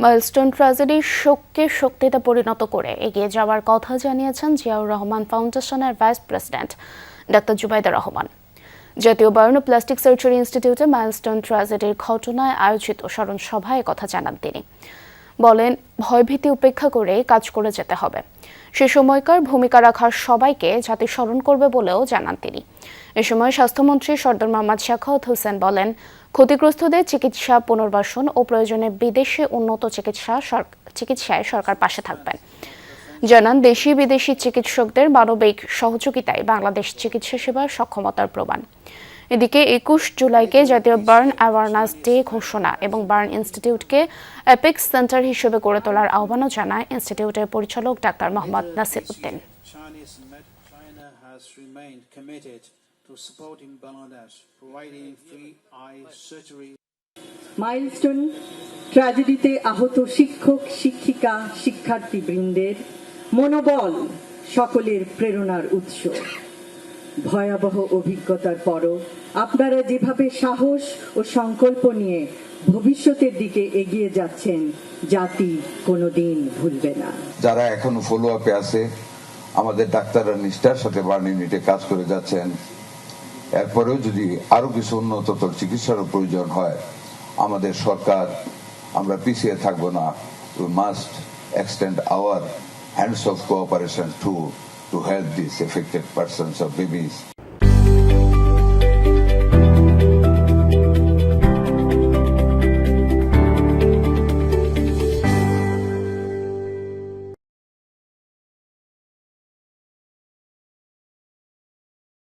Milestone tragedy শোককে শক্তিতে পরিণত করে এগিয়ে যাওয়ার কথা জানিয়েছেন জিয়াউর রহমান ফাউন্ডেশনের vice president doctor Zubaida Rahman. জাতীয় বার্ন ও প্লাস্টিক সার্জারি ইনস্টিটিউটে মাইলস্টোন ট্র্যাজেডির ঘটনায় আয়োজিত স্মরণ সভায় কথা জানান তিনি। বলেন, ভয়ভীতি উপেক্ষা করে কাজ করে যেতে হবে। সে সময়কার ভূমিকা রাখার সবাইকে জাতি স্মরণ করবে বলেও জানান তিনি। এ সময় স্বাস্থ্যমন্ত্রী সরদার মোহাম্মদ শাখাওয়াত হোসেন বলেন, ক্ষতিগ্রস্তদের চিকিৎসা পুনর্বাসন ও প্রয়োজনে বিদেশে উন্নত চিকিৎসায় সরকার পাশে থাকবেন। জানান, দেশি বিদেশি চিকিৎসকদের মানবিক সহযোগিতায় বাংলাদেশ চিকিৎসা সেবার সক্ষমতার প্রমাণ। এদিকে 21 জুলাইকে জাতীয় বার্ন অ্যাওয়ারনেস ডে ঘোষণা এবং বার্ন ইনস্টিটিউটকে অ্যাপেক্স সেন্টার হিসেবে গড়ে তোলার আহ্বানও জানায় ইনস্টিটিউটের পরিচালক ডাক্তার মোহাম্মদ নাসির উদ্দিন। মাইলস্টোন ট্র্যাজেডিতে আহত শিক্ষক, শিক্ষিকা, শিক্ষার্থীবৃন্দের মনোবল সকলের প্রেরণার উৎস। ভয়াবহ অভিজ্ঞতার পরও আপনারা যেভাবে সাহস ও সংকল্প নিয়ে ভবিষ্যতের দিকে এগিয়ে যাচ্ছেন, জাতি কোনোদিন ভুলবে না। যারা এখনো ফলো আপে আছে, আমাদের ডাক্তাররা নিষ্ঠার সাথে বার্ন ইউনিটে কাজ করে যাচ্ছেন। এরপরেও যদি আরো কিছু উন্নততর চিকিৎসার প্রয়োজন হয়, আমাদের সরকার, আমরা পিছিয়ে থাকবো না। We must extend our hands of cooperation to help these affected persons or babies